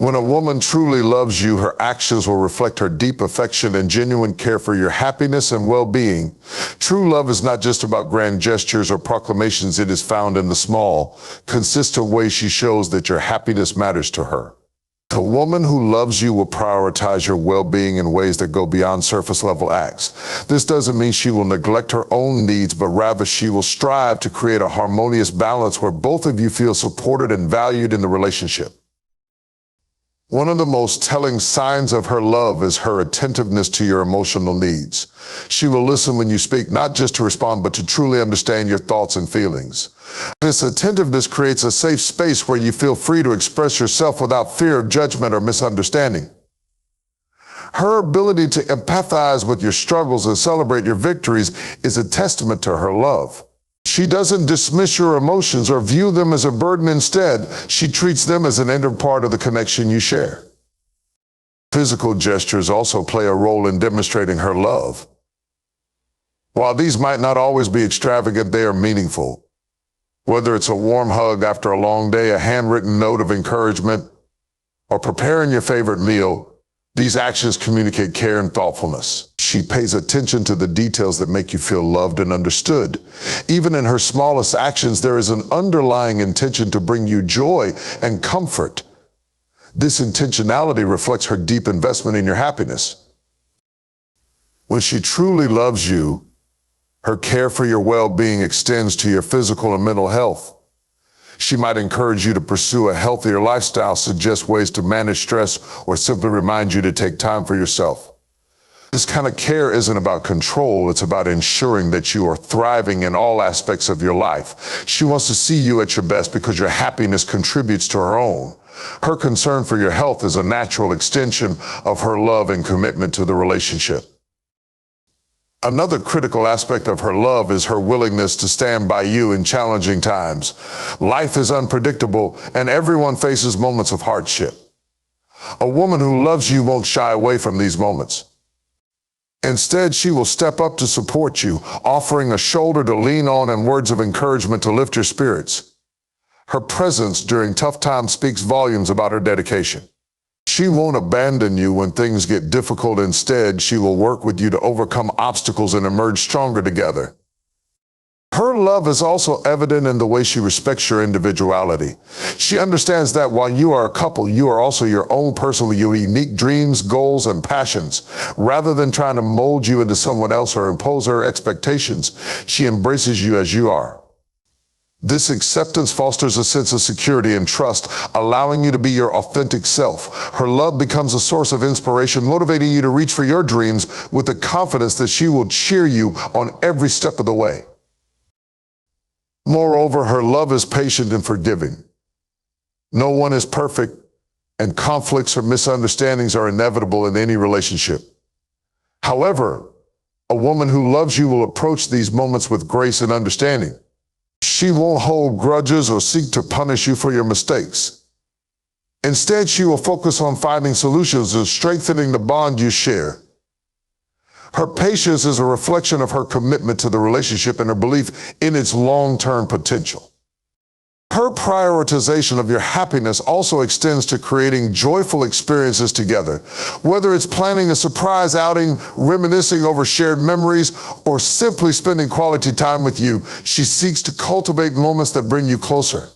When a woman truly loves you, her actions will reflect her deep affection and genuine care for your happiness and well-being. True love is not just about grand gestures or proclamations. It is found in the small, consistent ways she shows that your happiness matters to her. The woman who loves you will prioritize your well-being in ways that go beyond surface-level acts. This doesn't mean she will neglect her own needs, but rather she will strive to create a harmonious balance where both of you feel supported and valued in the relationship. One of the most telling signs of her love is her attentiveness to your emotional needs. She will listen when you speak, not just to respond, but to truly understand your thoughts and feelings. This attentiveness creates a safe space where you feel free to express yourself without fear of judgment or misunderstanding. Her ability to empathize with your struggles and celebrate your victories is a testament to her love. She doesn't dismiss your emotions or view them as a burden. Instead, she treats them as an integral part of the connection you share. Physical gestures also play a role in demonstrating her love. While these might not always be extravagant, they are meaningful. Whether it's a warm hug after a long day, a handwritten note of encouragement, or preparing your favorite meal, these actions communicate care and thoughtfulness. She pays attention to the details that make you feel loved and understood. Even in her smallest actions, there is an underlying intention to bring you joy and comfort. This intentionality reflects her deep investment in your happiness. When she truly loves you, her care for your well-being extends to your physical and mental health. She might encourage you to pursue a healthier lifestyle, suggest ways to manage stress, or simply remind you to take time for yourself. This kind of care isn't about control. It's about ensuring that you are thriving in all aspects of your life. She wants to see you at your best because your happiness contributes to her own. Her concern for your health is a natural extension of her love and commitment to the relationship. Another critical aspect of her love is her willingness to stand by you in challenging times. Life is unpredictable, and everyone faces moments of hardship. A woman who loves you won't shy away from these moments. Instead, she will step up to support you, offering a shoulder to lean on and words of encouragement to lift your spirits. Her presence during tough times speaks volumes about her dedication. She won't abandon you when things get difficult. Instead, she will work with you to overcome obstacles and emerge stronger together. Her love is also evident in the way she respects your individuality. She understands that while you are a couple, you are also your own person with your unique dreams, goals, and passions. Rather than trying to mold you into someone else or impose her expectations, she embraces you as you are. This acceptance fosters a sense of security and trust, allowing you to be your authentic self. Her love becomes a source of inspiration, motivating you to reach for your dreams with the confidence that she will cheer you on every step of the way. Moreover, her love is patient and forgiving. No one is perfect, and conflicts or misunderstandings are inevitable in any relationship. However, a woman who loves you will approach these moments with grace and understanding. She won't hold grudges or seek to punish you for your mistakes. Instead, she will focus on finding solutions and strengthening the bond you share. Her patience is a reflection of her commitment to the relationship and her belief in its long-term potential. Her prioritization of your happiness also extends to creating joyful experiences together. Whether it's planning a surprise outing, reminiscing over shared memories, or simply spending quality time with you, she seeks to cultivate moments that bring you closer.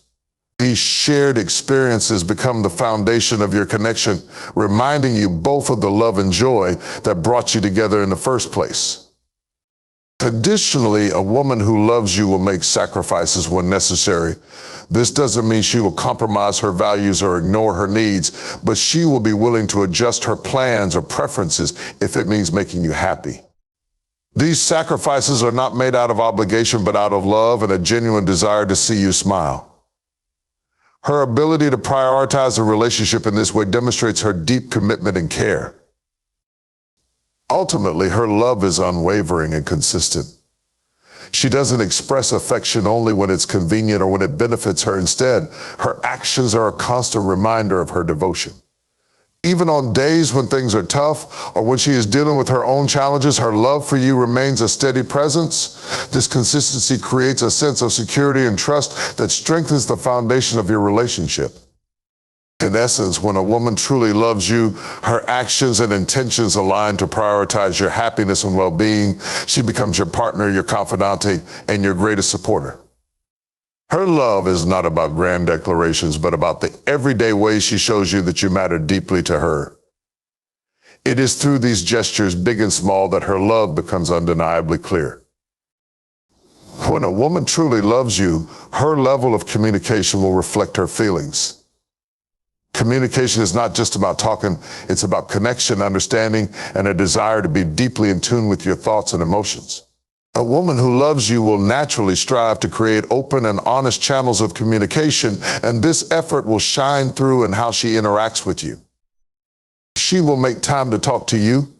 These shared experiences become the foundation of your connection, reminding you both of the love and joy that brought you together in the first place. Additionally, a woman who loves you will make sacrifices when necessary. This doesn't mean she will compromise her values or ignore her needs, but she will be willing to adjust her plans or preferences if it means making you happy. These sacrifices are not made out of obligation, but out of love and a genuine desire to see you smile. Her ability to prioritize a relationship in this way demonstrates her deep commitment and care. Ultimately, her love is unwavering and consistent. She doesn't express affection only when it's convenient or when it benefits her. Instead, her actions are a constant reminder of her devotion. Even on days when things are tough or when she is dealing with her own challenges, her love for you remains a steady presence. This consistency creates a sense of security and trust that strengthens the foundation of your relationship. In essence, when a woman truly loves you, her actions and intentions align to prioritize your happiness and well-being. She becomes your partner, your confidante, and your greatest supporter. Her love is not about grand declarations, but about the everyday ways she shows you that you matter deeply to her. It is through these gestures, big and small, that her love becomes undeniably clear. When a woman truly loves you, her level of communication will reflect her feelings. Communication is not just about talking, it's about connection, understanding, and a desire to be deeply in tune with your thoughts and emotions. A woman who loves you will naturally strive to create open and honest channels of communication, and this effort will shine through in how she interacts with you. She will make time to talk to you,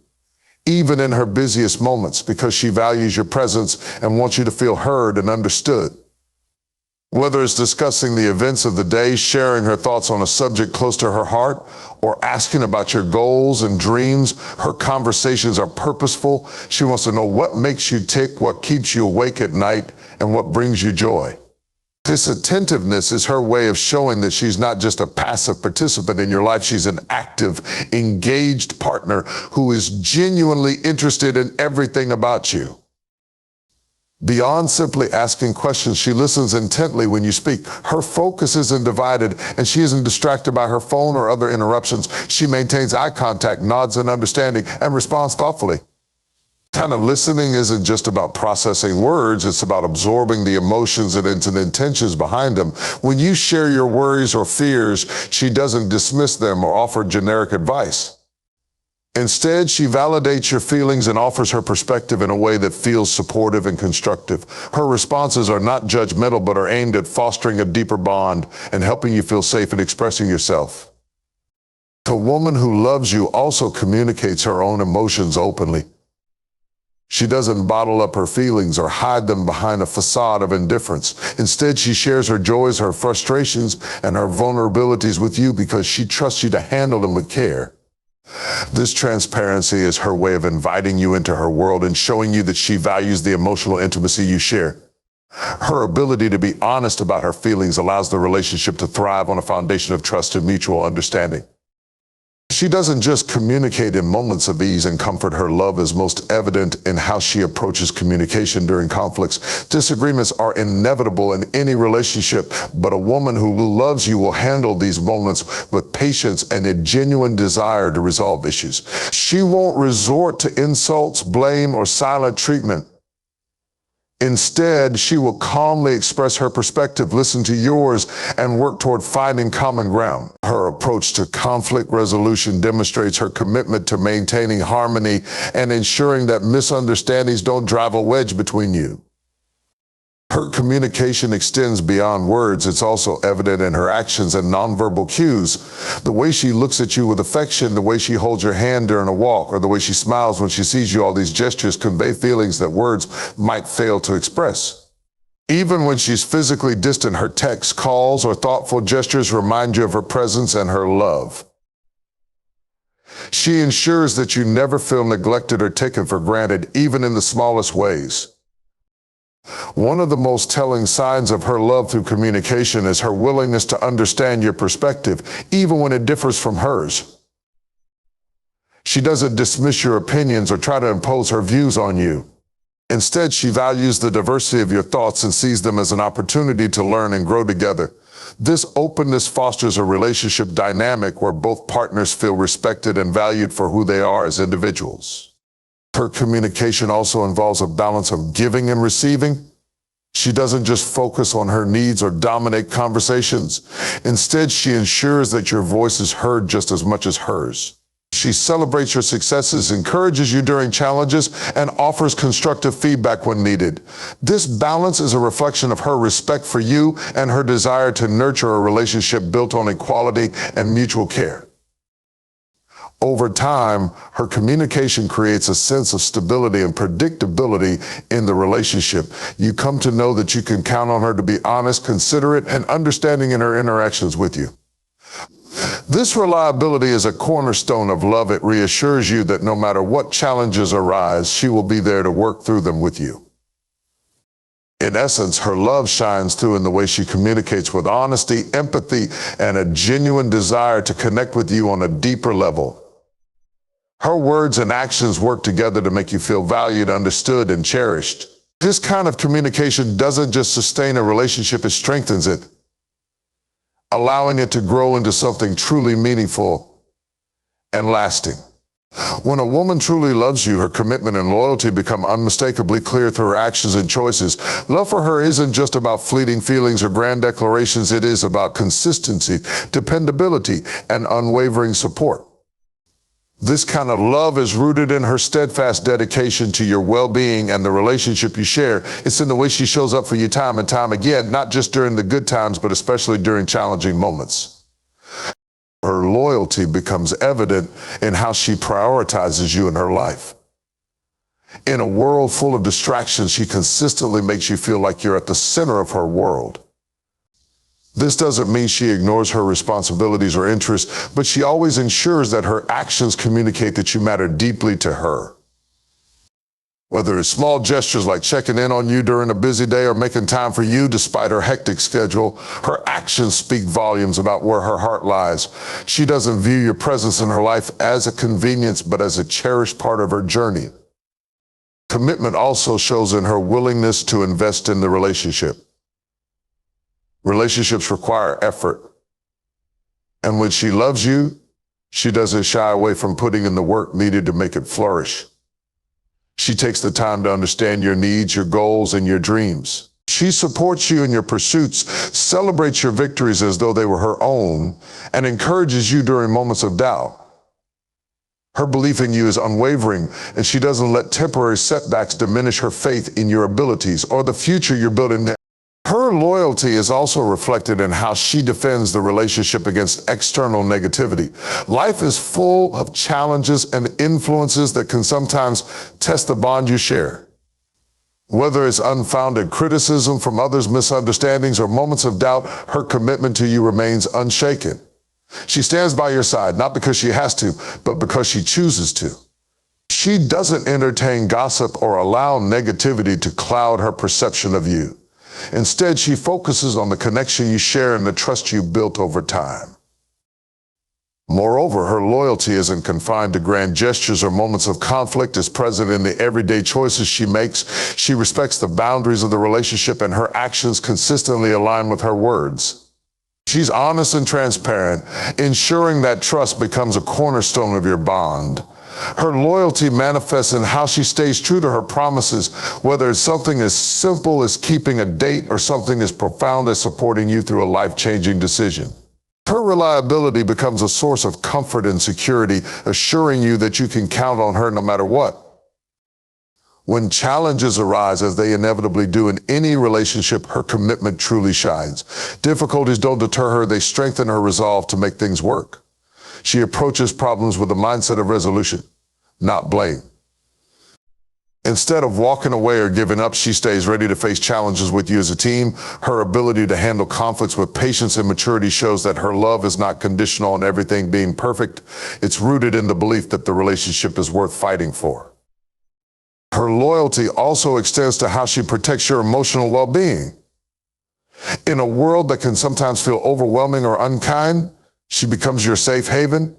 even in her busiest moments, because she values your presence and wants you to feel heard and understood. Whether it's discussing the events of the day, sharing her thoughts on a subject close to her heart, or asking about your goals and dreams, her conversations are purposeful. She wants to know what makes you tick, what keeps you awake at night, and what brings you joy. This attentiveness is her way of showing that she's not just a passive participant in your life. She's an active, engaged partner who is genuinely interested in everything about you. Beyond simply asking questions, she listens intently when you speak. Her focus isn't divided, and she isn't distracted by her phone or other interruptions. She maintains eye contact, nods in understanding, and responds thoughtfully. Kind of listening isn't just about processing words, it's about absorbing the emotions and intentions behind them. When you share your worries or fears, she doesn't dismiss them or offer generic advice. Instead, she validates your feelings and offers her perspective in a way that feels supportive and constructive. Her responses are not judgmental, but are aimed at fostering a deeper bond and helping you feel safe in expressing yourself. The woman who loves you also communicates her own emotions openly. She doesn't bottle up her feelings or hide them behind a facade of indifference. Instead, she shares her joys, her frustrations, and her vulnerabilities with you because she trusts you to handle them with care. This transparency is her way of inviting you into her world and showing you that she values the emotional intimacy you share. Her ability to be honest about her feelings allows the relationship to thrive on a foundation of trust and mutual understanding. She doesn't just communicate in moments of ease and comfort. Her love is most evident in how she approaches communication during conflicts. Disagreements are inevitable in any relationship, but a woman who loves you will handle these moments with patience and a genuine desire to resolve issues. She won't resort to insults, blame, or silent treatment. Instead, she will calmly express her perspective, listen to yours, and work toward finding common ground. Her approach to conflict resolution demonstrates her commitment to maintaining harmony and ensuring that misunderstandings don't drive a wedge between you. Her communication extends beyond words. It's also evident in her actions and nonverbal cues. The way she looks at you with affection, the way she holds your hand during a walk, or the way she smiles when she sees you, all these gestures convey feelings that words might fail to express. Even when she's physically distant, her texts, calls, or thoughtful gestures remind you of her presence and her love. She ensures that you never feel neglected or taken for granted, even in the smallest ways. One of the most telling signs of her love through communication is her willingness to understand your perspective, even when it differs from hers. She doesn't dismiss your opinions or try to impose her views on you. Instead, she values the diversity of your thoughts and sees them as an opportunity to learn and grow together. This openness fosters a relationship dynamic where both partners feel respected and valued for who they are as individuals. Her communication also involves a balance of giving and receiving. She doesn't just focus on her needs or dominate conversations. Instead, she ensures that your voice is heard just as much as hers. She celebrates your successes, encourages you during challenges, and offers constructive feedback when needed. This balance is a reflection of her respect for you and her desire to nurture a relationship built on equality and mutual care. Over time, her communication creates a sense of stability and predictability in the relationship. You come to know that you can count on her to be honest, considerate, and understanding in her interactions with you. This reliability is a cornerstone of love. It reassures you that no matter what challenges arise, she will be there to work through them with you. In essence, her love shines through in the way she communicates with honesty, empathy, and a genuine desire to connect with you on a deeper level. Her words and actions work together to make you feel valued, understood, and cherished. This kind of communication doesn't just sustain a relationship, it strengthens it, allowing it to grow into something truly meaningful and lasting. When a woman truly loves you, her commitment and loyalty become unmistakably clear through her actions and choices. Love for her isn't just about fleeting feelings or grand declarations. It is about consistency, dependability, and unwavering support. This kind of love is rooted in her steadfast dedication to your well-being and the relationship you share. It's in the way she shows up for you time and time again, not just during the good times, but especially during challenging moments. Her loyalty becomes evident in how she prioritizes you in her life. In a world full of distractions, she consistently makes you feel like you're at the center of her world. This doesn't mean she ignores her responsibilities or interests, but she always ensures that her actions communicate that you matter deeply to her. Whether it's small gestures like checking in on you during a busy day or making time for you despite her hectic schedule, her actions speak volumes about where her heart lies. She doesn't view your presence in her life as a convenience, but as a cherished part of her journey. Commitment also shows in her willingness to invest in the relationship. Relationships require effort. And when she loves you, she doesn't shy away from putting in the work needed to make it flourish. She takes the time to understand your needs, your goals, and your dreams. She supports you in your pursuits, celebrates your victories as though they were her own, and encourages you during moments of doubt. Her belief in you is unwavering, and she doesn't let temporary setbacks diminish her faith in your abilities or the future you're building. Her loyalty is also reflected in how she defends the relationship against external negativity. Life is full of challenges and influences that can sometimes test the bond you share. Whether it's unfounded criticism from others, misunderstandings, or moments of doubt, her commitment to you remains unshaken. She stands by your side, not because she has to, but because she chooses to. She doesn't entertain gossip or allow negativity to cloud her perception of you. Instead, she focuses on the connection you share and the trust you've built over time. Moreover, her loyalty isn't confined to grand gestures or moments of conflict. It's present in the everyday choices she makes. She respects the boundaries of the relationship, and her actions consistently align with her words. She's honest and transparent, ensuring that trust becomes a cornerstone of your bond. Her loyalty manifests in how she stays true to her promises, whether it's something as simple as keeping a date or something as profound as supporting you through a life-changing decision. Her reliability becomes a source of comfort and security, assuring you that you can count on her no matter what. When challenges arise, as they inevitably do in any relationship, her commitment truly shines. Difficulties don't deter her, they strengthen her resolve to make things work. She approaches problems with a mindset of resolution, not blame. Instead of walking away or giving up, she stays ready to face challenges with you as a team. Her ability to handle conflicts with patience and maturity shows that her love is not conditional on everything being perfect. It's rooted in the belief that the relationship is worth fighting for. Her loyalty also extends to how she protects your emotional well-being. In a world that can sometimes feel overwhelming or unkind, she becomes your safe haven.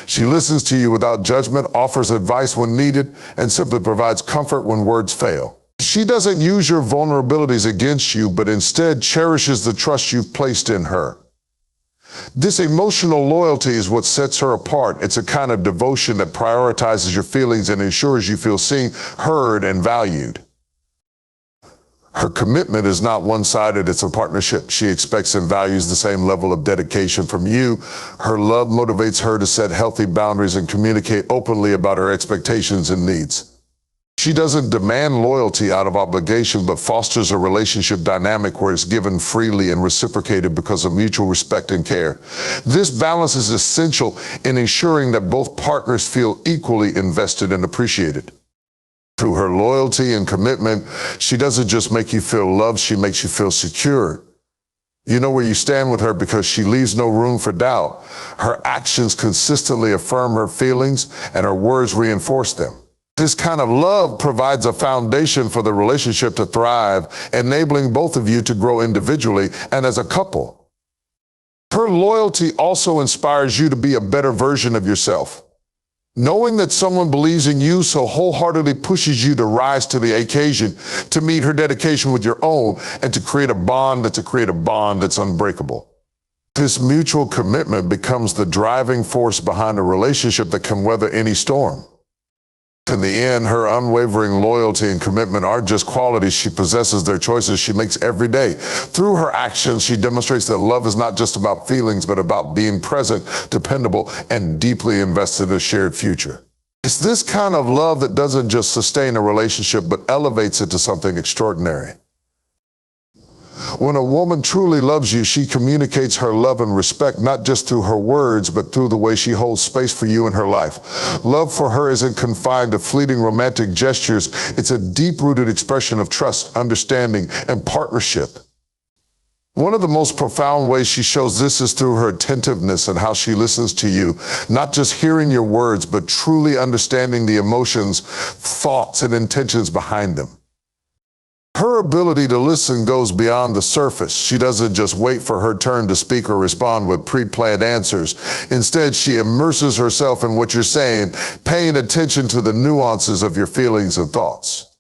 She listens to you without judgment, offers advice when needed, and simply provides comfort when words fail. She doesn't use your vulnerabilities against you, but instead cherishes the trust you've placed in her. This emotional loyalty is what sets her apart. It's a kind of devotion that prioritizes your feelings and ensures you feel seen, heard, and valued. Her commitment is not one-sided, it's a partnership. She expects and values the same level of dedication from you. Her love motivates her to set healthy boundaries and communicate openly about her expectations and needs. She doesn't demand loyalty out of obligation, but fosters a relationship dynamic where it's given freely and reciprocated because of mutual respect and care. This balance is essential in ensuring that both partners feel equally invested and appreciated. Through her loyalty and commitment, she doesn't just make you feel loved, she makes you feel secure. You know where you stand with her because she leaves no room for doubt. Her actions consistently affirm her feelings and her words reinforce them. This kind of love provides a foundation for the relationship to thrive, enabling both of you to grow individually and as a couple. Her loyalty also inspires you to be a better version of yourself. Knowing that someone believes in you so wholeheartedly pushes you to rise to the occasion, to meet her dedication with your own, and to create a bond that's unbreakable. This mutual commitment becomes the driving force behind a relationship that can weather any storm. In the end, her unwavering loyalty and commitment aren't just qualities she possesses, they're choices she makes every day. Through her actions, she demonstrates that love is not just about feelings, but about being present, dependable, and deeply invested in a shared future. It's this kind of love that doesn't just sustain a relationship, but elevates it to something extraordinary. When a woman truly loves you, she communicates her love and respect, not just through her words, but through the way she holds space for you in her life. Love for her isn't confined to fleeting romantic gestures. It's a deep-rooted expression of trust, understanding, and partnership. One of the most profound ways she shows this is through her attentiveness and how she listens to you, not just hearing your words, but truly understanding the emotions, thoughts, and intentions behind them. Her ability to listen goes beyond the surface. She doesn't just wait for her turn to speak or respond with pre-planned answers. Instead, she immerses herself in what you're saying, paying attention to the nuances of your feelings and thoughts.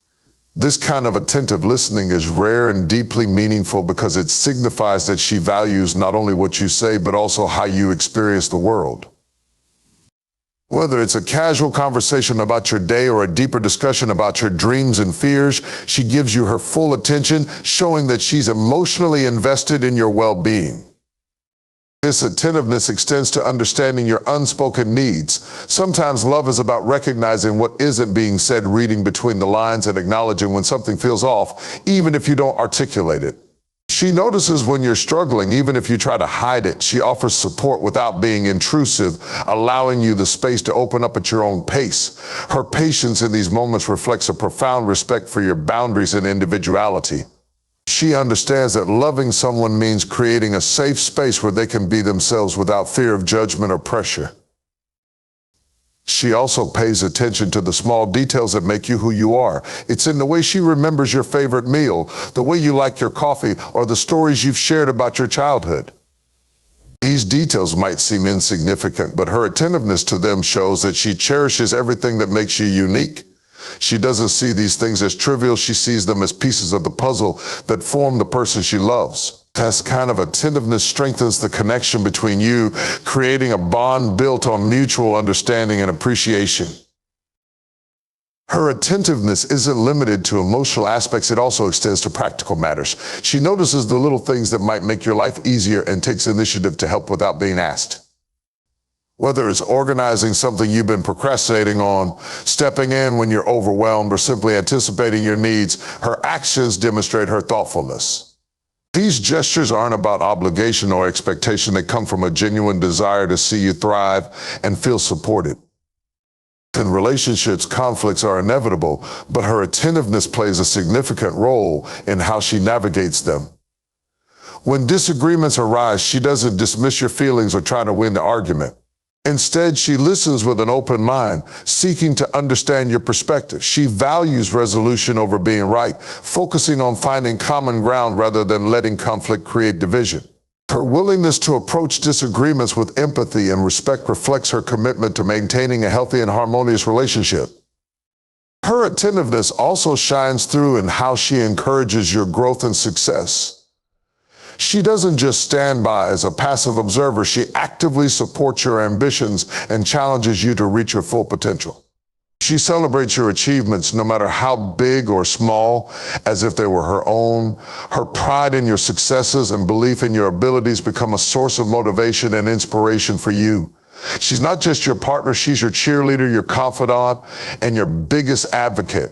This kind of attentive listening is rare and deeply meaningful because it signifies that she values not only what you say, but also how you experience the world. Whether it's a casual conversation about your day or a deeper discussion about your dreams and fears, she gives you her full attention, showing that she's emotionally invested in your well-being. This attentiveness extends to understanding your unspoken needs. Sometimes love is about recognizing what isn't being said, reading between the lines, and acknowledging when something feels off, even if you don't articulate it. She notices when you're struggling, even if you try to hide it. She offers support without being intrusive, allowing you the space to open up at your own pace. Her patience in these moments reflects a profound respect for your boundaries and individuality. She understands that loving someone means creating a safe space where they can be themselves without fear of judgment or pressure. She also pays attention to the small details that make you who you are. It's in the way she remembers your favorite meal, the way you like your coffee, or the stories you've shared about your childhood. These details might seem insignificant, but her attentiveness to them shows that she cherishes everything that makes you unique. She doesn't see these things as trivial. She sees them as pieces of the puzzle that form the person she loves. This kind of attentiveness strengthens the connection between you, creating a bond built on mutual understanding and appreciation. Her attentiveness isn't limited to emotional aspects, it also extends to practical matters. She notices the little things that might make your life easier and takes initiative to help without being asked. Whether it's organizing something you've been procrastinating on, stepping in when you're overwhelmed, or simply anticipating your needs, her actions demonstrate her thoughtfulness. These gestures aren't about obligation or expectation. They come from a genuine desire to see you thrive and feel supported. In relationships, conflicts are inevitable, but her attentiveness plays a significant role in how she navigates them. When disagreements arise, she doesn't dismiss your feelings or try to win the argument. Instead, she listens with an open mind, seeking to understand your perspective. She values resolution over being right, focusing on finding common ground rather than letting conflict create division. Her willingness to approach disagreements with empathy and respect reflects her commitment to maintaining a healthy and harmonious relationship. Her attentiveness also shines through in how she encourages your growth and success. She doesn't just stand by as a passive observer. She actively supports your ambitions and challenges you to reach your full potential. She celebrates your achievements, no matter how big or small, as if they were her own. Her pride in your successes and belief in your abilities become a source of motivation and inspiration for you. She's not just your partner, she's your cheerleader, your confidant, and your biggest advocate.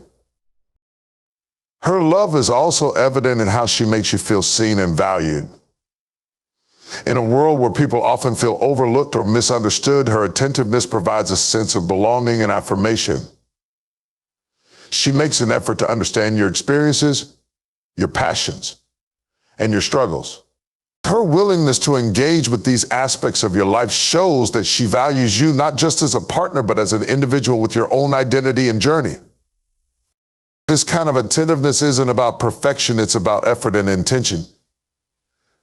Her love is also evident in how she makes you feel seen and valued. In a world where people often feel overlooked or misunderstood, her attentiveness provides a sense of belonging and affirmation. She makes an effort to understand your experiences, your passions, and your struggles. Her willingness to engage with these aspects of your life shows that she values you not just as a partner, but as an individual with your own identity and journey. This kind of attentiveness isn't about perfection, it's about effort and intention.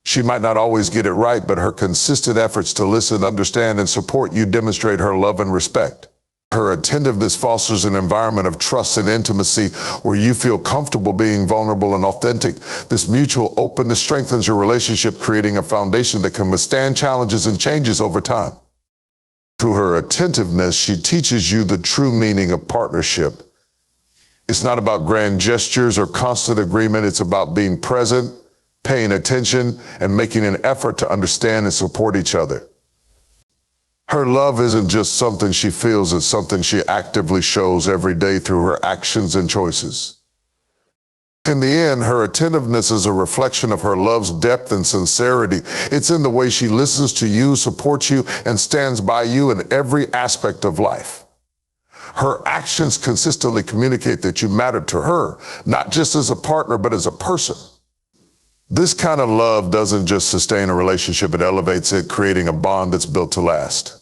She might not always get it right, but her consistent efforts to listen, understand, and support you demonstrate her love and respect. Her attentiveness fosters an environment of trust and intimacy where you feel comfortable being vulnerable and authentic. This mutual openness strengthens your relationship, creating a foundation that can withstand challenges and changes over time. Through her attentiveness, she teaches you the true meaning of partnership. It's not about grand gestures or constant agreement. It's about being present, paying attention, and making an effort to understand and support each other. Her love isn't just something she feels, it's something she actively shows every day through her actions and choices. In the end, her attentiveness is a reflection of her love's depth and sincerity. It's in the way she listens to you, supports you, and stands by you in every aspect of life. Her actions consistently communicate that you matter to her, not just as a partner, but as a person. This kind of love doesn't just sustain a relationship, it elevates it, creating a bond that's built to last.